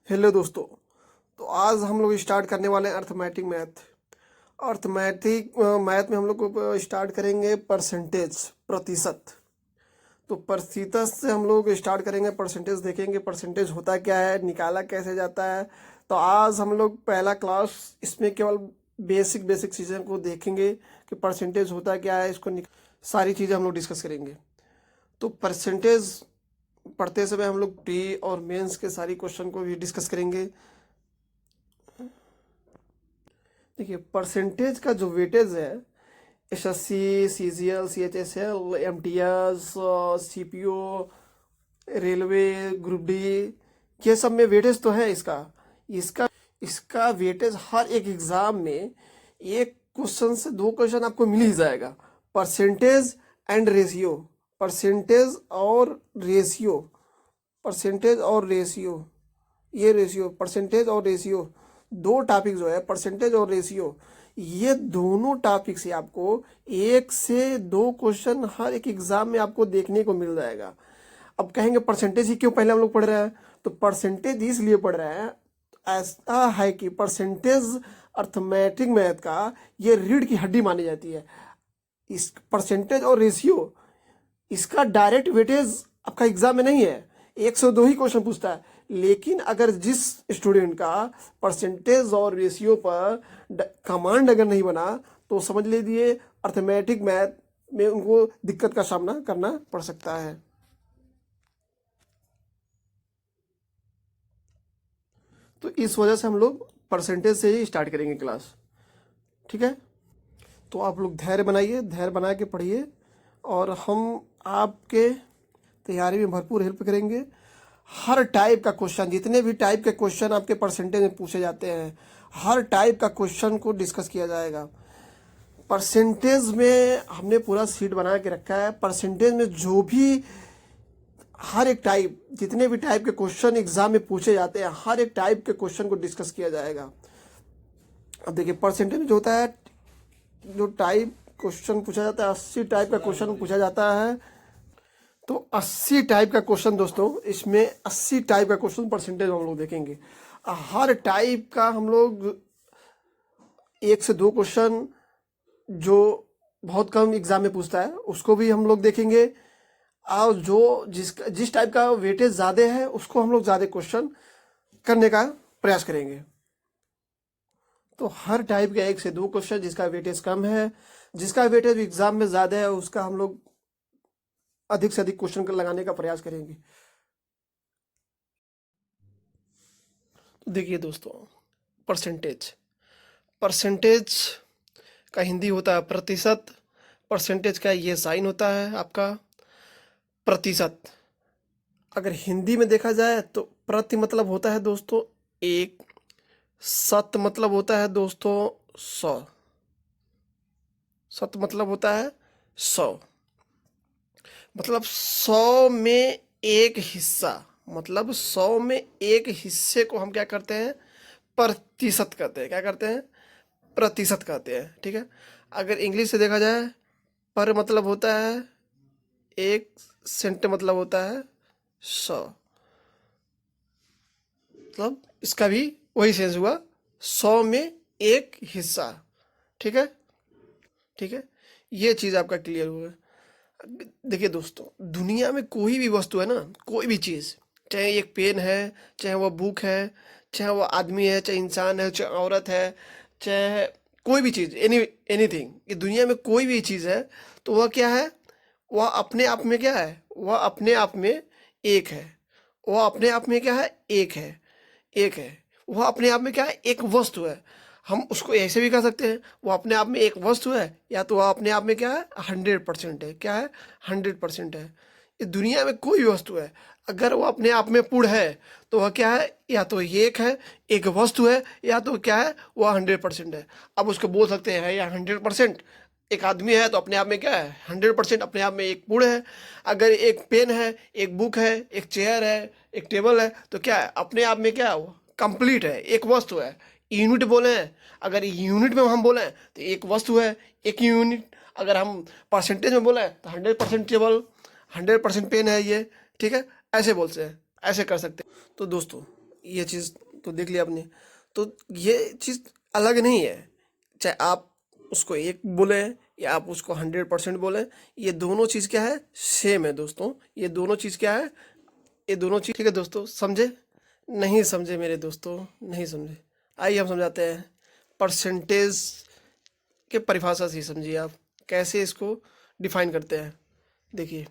Hello दोस्तों। तो आज हम लोग स्टार्ट करने वाले हैं अर्थमेटिक मैथ। अर्थमेटिक मैथ में हम लोग को स्टार्ट करेंगे परसेंटेज, प्रतिशत। तो प्रतिशत से हम लोग स्टार्ट करेंगे, परसेंटेज देखेंगे, परसेंटेज होता क्या है, निकाला कैसे जाता है। तो आज हम लोग पहला क्लास इसमें केवल बेसिक बेसिक चीज़ों को देखेंगे कि परसेंटेज होता क्या है, इसको सारी चीज़ें हम लोग डिस्कस करेंगे। तो परसेंटेज पढ़ते समय हम लोग प्री और मेंस के सारी क्वेश्चन को भी डिस्कस करेंगे। देखिए, परसेंटेज का जो वेटेज है, SSC, CGL, CHSL, MTS, CPO, railway, group D, ये सब में वेटेज तो है इसका। इसका इसका वेटेज हर एक एग्जाम में एक क्वेश्चन से दो क्वेश्चन आपको मिल ही जाएगा। परसेंटेज एंड रेशियो, परसेंटेज और रेशियो, परसेंटेज और रेशियो, ये रेशियो, परसेंटेज और रेशियो, दो टॉपिक जो है परसेंटेज और रेशियो, ये दोनों टॉपिक से आपको एक से दो क्वेश्चन हर एक एग्जाम में आपको देखने को मिल जाएगा। अब कहेंगे परसेंटेज ही क्यों पहले हम लोग पढ़ रहे हैं? तो परसेंटेज इसलिए पढ़ रहे हैं, ऐसा है कि परसेंटेज अर्थमेटिक मैथ का ये रीढ़ की हड्डी मानी जाती है। इस परसेंटेज और रेशियो, इसका डायरेक्ट वेटेज आपका एग्जाम में नहीं है, एक से दो ही क्वेश्चन पूछता है। लेकिन अगर जिस स्टूडेंट का परसेंटेज और रेशियो पर कमांड अगर नहीं बना, तो समझ लीजिए अर्थमेटिक मैथ में उनको दिक्कत का सामना करना पड़ सकता है। तो इस वजह से हम लोग परसेंटेज से ही स्टार्ट करेंगे क्लास, ठीक है। तो आप लोग धैर्य बनाइए, धैर्य बना के पढ़िए, और हम आपके तैयारी में भरपूर हेल्प करेंगे। हर टाइप का क्वेश्चन, जितने भी टाइप के क्वेश्चन आपके परसेंटेज में पूछे जाते हैं, हर टाइप का क्वेश्चन को डिस्कस किया जाएगा। परसेंटेज में हमने पूरा सीट बना के रखा है। परसेंटेज में जो भी हर एक टाइप, जितने भी टाइप के क्वेश्चन एग्जाम में पूछे जाते हैं, हर एक टाइप के क्वेश्चन को डिस्कस किया जाएगा। अब देखिए, परसेंटेज में जो होता है, जो टाइप क्वेश्चन पूछा जाता है, 80 टाइप का क्वेश्चन पूछा जाता है। तो 80 टाइप का क्वेश्चन दोस्तों, इसमें 80 टाइप का क्वेश्चन परसेंटेज हम लोग देखेंगे। हर टाइप का हम लोग एक से दो क्वेश्चन जो बहुत कम एग्जाम में पूछता है उसको भी हम लोग देखेंगे, और जो जिस टाइप का वेटेज ज़्यादा है उसको हम लोग ज़्यादा क्वेश्चन करने का प्रयास करेंगे। तो हर टाइप के एक से दो क्वेश्चन, जिसका वेटेज कम है, जिसका वेटेज एग्जाम में ज़्यादा है, उसका हम लोग अधिक से अधिक क्वेश्चन लगाने का प्रयास करेंगे। देखिए दोस्तों, परसेंटेज, परसेंटेज का हिंदी होता है प्रतिशत। परसेंटेज का ये साइन होता है आपका प्रतिशत। अगर हिंदी में देखा जाए तो प्रति मतलब होता है दोस्तों एक, शत मतलब होता है दोस्तों 100, शत मतलब होता है 100, मतलब 100 में एक हिस्सा, मतलब 100 में एक हिस्से को हम क्या करते हैं? प्रतिशत कहते हैं। क्या करते हैं? प्रतिशत कहते हैं, ठीक है। अगर इंग्लिश से देखा जाए, पर मतलब होता है एक, सेंट मतलब होता है 100, मतलब इसका भी वही सेंस हुआ, 100 में एक हिस्सा, ठीक है, ठीक है। ये चीज़ आपका क्लियर हुआ। देखिए दोस्तों, दुनिया में कोई भी वस्तु है ना, कोई भी चीज़, चाहे एक पेन है, चाहे वो बुक है, चाहे वो आदमी है, चाहे इंसान है, चाहे औरत है, चाहे कोई भी चीज़, एनीथिंग, ये दुनिया में कोई भी चीज़ है, तो वह क्या है? वह अपने आप में क्या है? वह अपने आप में एक है। वह अपने आप में क्या है? एक है, एक है। वह अपने आप में क्या है? एक वस्तु है। हम उसको ऐसे भी कह सकते हैं, वो अपने आप में एक वस्तु है, या तो वह अपने आप में क्या है? 100% है। क्या है? 100% है। इस दुनिया में कोई भी वस्तु है, अगर वो अपने आप में पूर्ण है, तो वह क्या है? या तो ये एक है, एक वस्तु है, या तो क्या है? वह 100% है। अब उसको बोल सकते हैं या 100%। एक आदमी है तो अपने आप में क्या है? 100% अपने आप में एक पूर्ण है। अगर एक पेन है, एक बुक है, एक चेयर है, एक टेबल है, तो क्या है? अपने आप में क्या है? वो कंप्लीट है, एक वस्तु है। यूनिट बोले हैं, अगर यूनिट में हम बोले तो एक वस्तु है, एक यूनिट। अगर हम परसेंटेज में बोले तो 100% टेबल, 100% पेन है ये, ठीक है। ऐसे बोलते हैं, ऐसे कर सकते हैं। तो दोस्तों, ये चीज़ तो देख लिया आपने। तो ये चीज़ अलग नहीं है, चाहे आप उसको 1 बोलें या आप उसको 100% बोलें, ये दोनों चीज़ क्या है, सेम है दोस्तों। ये दोनों चीज़ क्या है, ये दोनों चीज़, ठीक है दोस्तों, समझे? नहीं समझे मेरे दोस्तों, नहीं समझे? आइए हम समझाते हैं। परसेंटेज के परिभाषा से ही समझिए आप, कैसे इसको डिफाइन करते हैं। देखिए,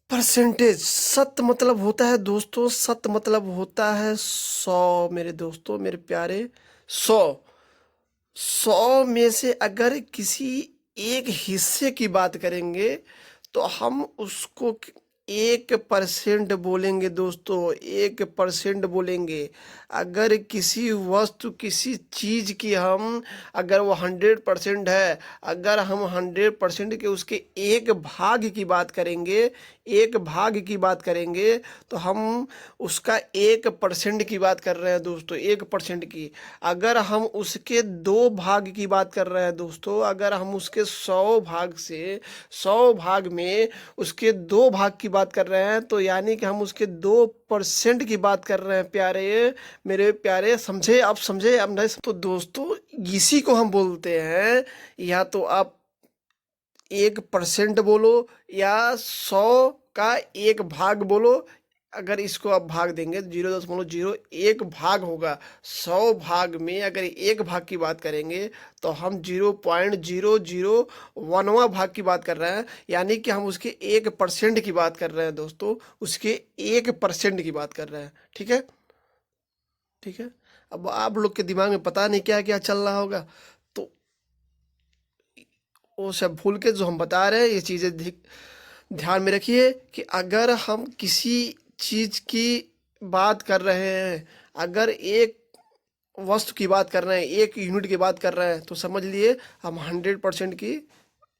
परसेंटेज, सत मतलब होता है दोस्तों, सत मतलब होता है 100 मेरे दोस्तों, मेरे प्यारे। 100 में से अगर किसी एक हिस्से की बात करेंगे तो हम उसको 1% बोलेंगे दोस्तों, 1% बोलेंगे। अगर किसी वस्तु, किसी चीज की हम, अगर वो 100% है, अगर हम 100% के उसके एक भाग की बात करेंगे, एक भाग की बात करेंगे, तो हम उसका 1% की बात कर रहे हैं दोस्तों, 1% की। अगर हम उसके 2 भाग की बात कर रहे हैं दोस्तों, अगर हम उसके 100 भाग से 100 भाग में उसके 2 भाग की बात कर रहे हैं, तो यानी कि हम उसके 2% की बात कर रहे हैं प्यारे, मेरे प्यारे। समझे आप? समझे आप? नहीं? तो दोस्तों इसी को हम बोलते हैं, या तो आप 1% बोलो या 100 का एक भाग बोलो। अगर इसको आप भाग देंगे 0.01 भाग होगा। 100 भाग में अगर एक भाग की बात करेंगे तो हम 0.001वां भाग की बात कर रहे हैं, यानी कि हम उसके 1% की बात कर रहे हैं दोस्तों, उसके 1% की बात कर रहे हैं। ठीक है, ठीक है। अब आप लोग के दिमाग में पता नहीं क्या क्या चल रहा होगा, तो वो सब भूल के जो हम बता रहे हैं ये चीज़ें ध्यान में रखिए कि अगर हम किसी चीज़ की बात कर रहे हैं, अगर एक वस्तु की बात कर रहे हैं, एक यूनिट की बात कर रहे हैं, तो समझ लिए हम 100% की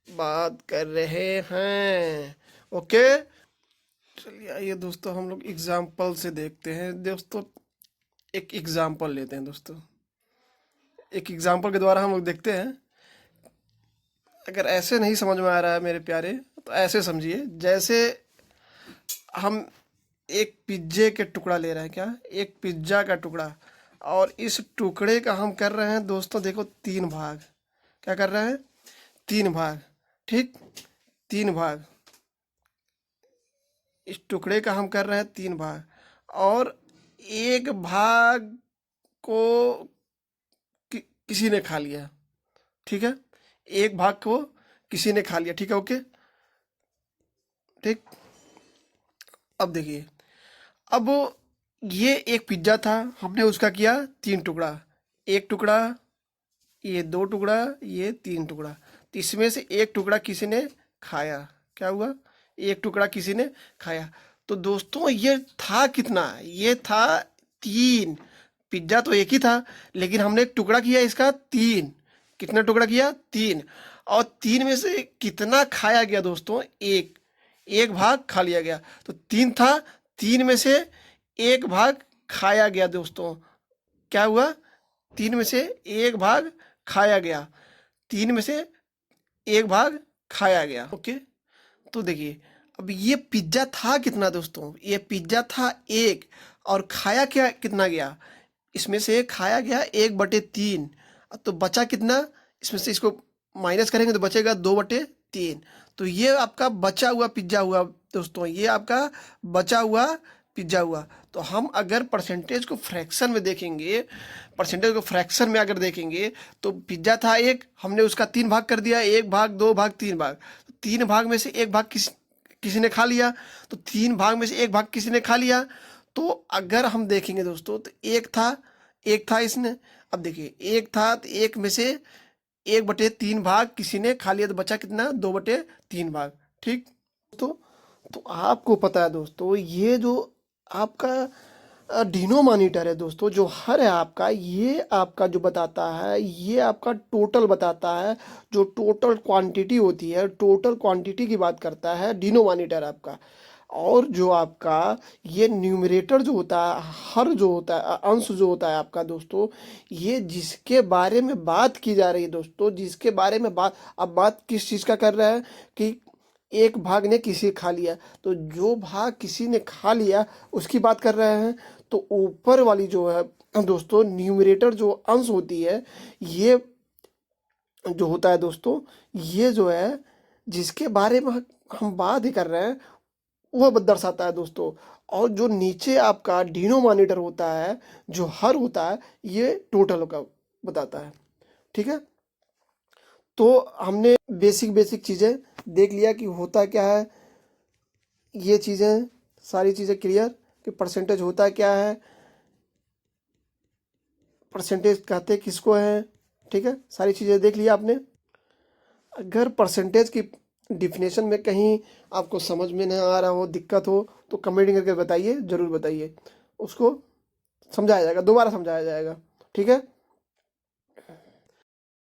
बात कर रहे हैं। ओके, चलिए आइए दोस्तों हम लोग एग्जाम्पल से देखते हैं दोस्तों। एक एग्जाम्पल लेते हैं दोस्तों, एक एग्जाम्पल के द्वारा हम लोग देखते हैं। अगर ऐसे नहीं समझ में आ रहा है मेरे प्यारे, तो ऐसे समझिए, जैसे हम एक पिज्जे के टुकड़ा ले रहे हैं, क्या, एक पिज्जा का टुकड़ा, और इस टुकड़े का हम कर रहे हैं दोस्तों, देखो 3 भाग। क्या कर रहे हैं? 3 भाग, ठीक, 3 भाग। इस टुकड़े का हम कर रहे हैं 3 भाग, और एक भाग को किसी ने खा लिया। ठीक है, एक भाग को किसी ने खा लिया। ठीक है, ओके, ठीक। अब देखिए, अब ये एक पिज्जा था, हमने उसका किया 3 टुकड़ा, एक टुकड़ा, ये 2 टुकड़ा, ये 3 टुकड़ा। तो इसमें से एक टुकड़ा किसी ने खाया। क्या हुआ? एक टुकड़ा किसी ने खाया। तो दोस्तों ये था कितना? ये था 3। पिज्जा तो एक ही था, लेकिन हमने एक टुकड़ा किया इसका 3। कितना टुकड़ा किया? 3। और 3 में से कितना खाया गया दोस्तों? एक। एक भाग खा लिया गया। तो 3 था, 3 में से एक भाग खाया गया दोस्तों। क्या हुआ? 3 में से एक भाग खाया गया। 3 में से एक भाग खाया गया। ओके, तो देखिए, अब ये पिज्जा था कितना दोस्तों? ये पिज्जा था 1, और खाया क्या कितना गया? इसमें से खाया गया 1/3। तो बचा कितना? इसमें से इसको माइनस करेंगे तो बचेगा 2/3। तो ये आपका बचा हुआ पिज्जा हुआ दोस्तों, ये आपका बचा हुआ पिज्जा हुआ। तो हम अगर परसेंटेज को फ्रैक्शन में देखेंगे, परसेंटेज को फ्रैक्शन में अगर देखेंगे, तो पिज्जा था 1, हमने उसका 3 भाग कर दिया, 1 भाग, 2 भाग, 3 भाग। 3 भाग में से एक भाग किसी ने खा लिया, तो 3 भाग में से एक भाग किसी ने खा लिया। तो अगर हम देखेंगे दोस्तों, तो एक था इसने। अब देखिए, एक था, तो एक में से 1/3 भाग किसी ने खा लिया, तो बचा कितना? 2/3 भाग। ठीक, तो आपको पता है दोस्तों, ये जो आपका डिनोमिनेटर है दोस्तों, जो हर है आपका, ये आपका जो बताता है, ये आपका टोटल बताता है। जो टोटल क्वांटिटी होती है, टोटल क्वांटिटी की बात करता है डिनोमिनेटर आपका। और जो आपका ये न्यूमरेटर जो होता है, हर जो होता है, अंश जो होता है आपका दोस्तों, ये जिसके बारे में बात की जा रही है दोस्तों, जिसके बारे में बात, अब बात किस चीज़ का कर रहा है कि एक भाग ने किसी खा लिया, तो जो भाग किसी ने खा लिया उसकी बात कर रहे हैं। तो ऊपर वाली जो है दोस्तों न्यूमरेटर जो अंश होती है, ये जो होता है दोस्तों, ये जो है जिसके बारे में हम बात ही कर रहे हैं वह दर्शाता है दोस्तों। और जो नीचे आपका डिनोमिनेटर होता है, जो हर होता है, ये टोटल का बताता है। ठीक है, तो हमने बेसिक बेसिक चीज़ें देख लिया कि होता क्या है, ये चीज़ें सारी चीज़ें क्लियर कि परसेंटेज होता क्या है, परसेंटेज कहते किसको है। ठीक है, सारी चीज़ें देख लिया आपने। अगर परसेंटेज की डिफिनेशन में कहीं आपको समझ में नहीं आ रहा हो, दिक्कत हो, तो कमेंट करके बताइए, ज़रूर बताइए, उसको समझाया जाएगा, दोबारा समझाया जाएगा। ठीक है।